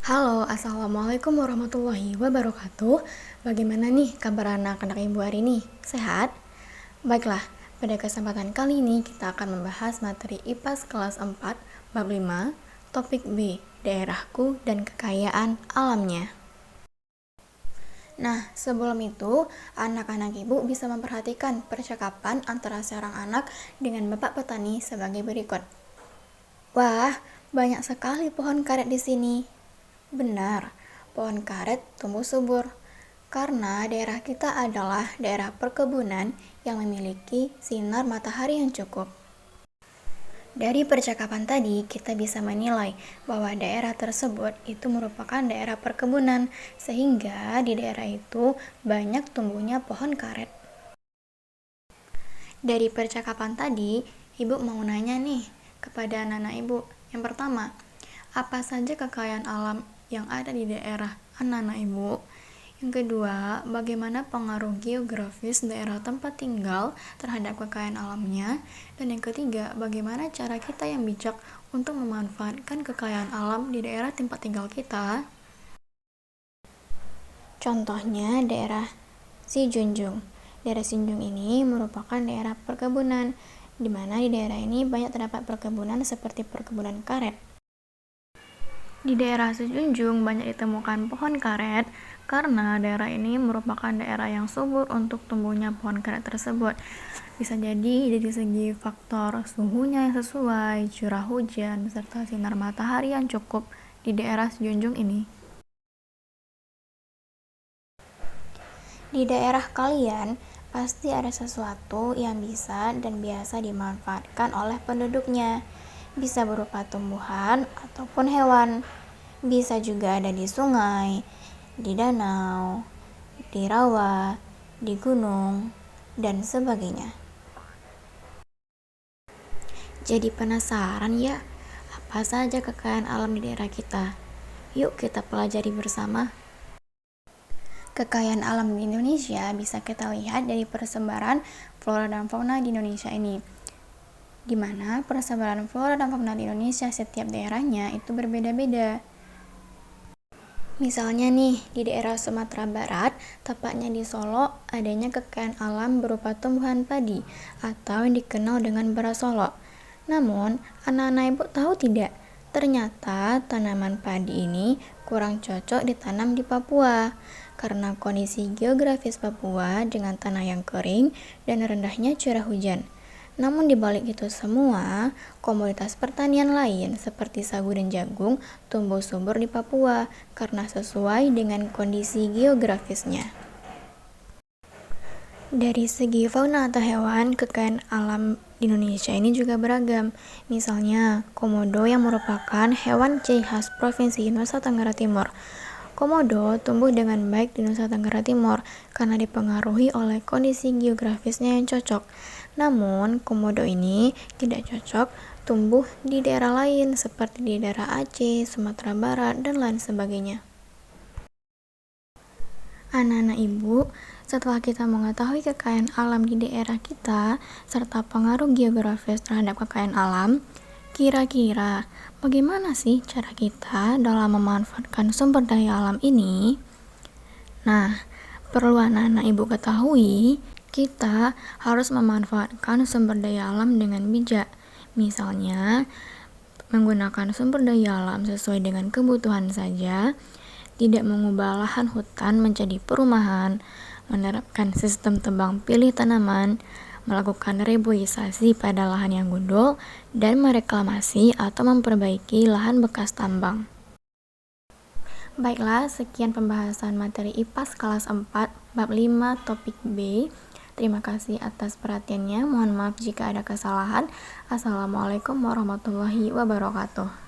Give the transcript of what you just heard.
Halo, Assalamualaikum warahmatullahi wabarakatuh. Bagaimana nih kabar anak-anak ibu hari ini? Sehat? Baiklah, pada kesempatan kali ini kita akan membahas materi IPAS kelas 4, bab 5, topik B, daerahku dan kekayaan alamnya. Nah, sebelum itu, anak-anak ibu bisa memperhatikan percakapan antara seorang anak dengan bapak petani sebagai berikut. Wah, banyak sekali pohon karet di sini. Benar, pohon karet tumbuh subur karena daerah kita adalah daerah perkebunan yang memiliki sinar matahari yang cukup. Dari percakapan tadi, kita bisa menilai bahwa daerah tersebut itu merupakan daerah perkebunan, sehingga di daerah itu banyak tumbuhnya pohon karet. Dari percakapan tadi, ibu mau nanya nih kepada anak-anak ibu. Yang pertama, apa saja kekayaan alam yang ada di daerah anak-anak ibu? Yang kedua, bagaimana pengaruh geografis daerah tempat tinggal terhadap kekayaan alamnya? Dan yang ketiga, bagaimana cara kita yang bijak untuk memanfaatkan kekayaan alam di daerah tempat tinggal kita? Contohnya daerah Sijunjung. Daerah Sijunjung ini merupakan daerah perkebunan, di mana di daerah ini banyak terdapat perkebunan seperti perkebunan karet. Di daerah Sijunjung banyak ditemukan pohon karet karena daerah ini merupakan daerah yang subur untuk tumbuhnya pohon karet tersebut. Bisa jadi dari segi faktor suhunya yang sesuai, curah hujan, serta sinar matahari yang cukup di daerah Sijunjung ini. Di daerah kalian, pasti ada sesuatu yang bisa dan biasa dimanfaatkan oleh penduduknya. Bisa berupa tumbuhan ataupun hewan. Bisa juga ada di sungai, di danau, di rawa, di gunung, dan sebagainya. Jadi penasaran ya, apa saja kekayaan alam di daerah kita? Yuk kita pelajari bersama. Kekayaan alam di Indonesia bisa kita lihat dari persebaran flora dan fauna di Indonesia ini. Di mana persebaran flora dan fauna di Indonesia setiap daerahnya itu berbeda-beda. Misalnya nih, di daerah Sumatera Barat, tepatnya di Solo, adanya kekayaan alam berupa tumbuhan padi atau yang dikenal dengan beras Solo. Namun, anak-anak ibu tahu tidak? Ternyata tanaman padi ini kurang cocok ditanam di Papua karena kondisi geografis Papua dengan tanah yang kering dan rendahnya curah hujan. Namun di balik itu semua, komoditas pertanian lain seperti sagu dan jagung tumbuh subur di Papua karena sesuai dengan kondisi geografisnya. Dari segi fauna atau hewan, kekayaan alam di Indonesia ini juga beragam. Misalnya, komodo yang merupakan hewan ciri khas Provinsi Nusa Tenggara Timur. Komodo tumbuh dengan baik di Nusa Tenggara Timur karena dipengaruhi oleh kondisi geografisnya yang cocok. Namun, komodo ini tidak cocok tumbuh di daerah lain seperti di daerah Aceh, Sumatera Barat, dan lain sebagainya. Anak-anak ibu, setelah kita mengetahui kekayaan alam di daerah kita serta pengaruh geografis terhadap kekayaan alam, kira-kira bagaimana sih cara kita dalam memanfaatkan sumber daya alam ini? Nah, perlu anak-anak ibu ketahui, kita harus memanfaatkan sumber daya alam dengan bijak. Misalnya, menggunakan sumber daya alam sesuai dengan kebutuhan saja, tidak mengubah lahan hutan menjadi perumahan, menerapkan sistem tebang pilih tanaman, melakukan reboisasi pada lahan yang gundul, dan mereklamasi atau memperbaiki lahan bekas tambang. Baiklah, sekian pembahasan materi IPAS kelas 4, bab 5, topik B. Terima kasih atas perhatiannya. Mohon maaf jika ada kesalahan. Assalamualaikum warahmatullahi wabarakatuh.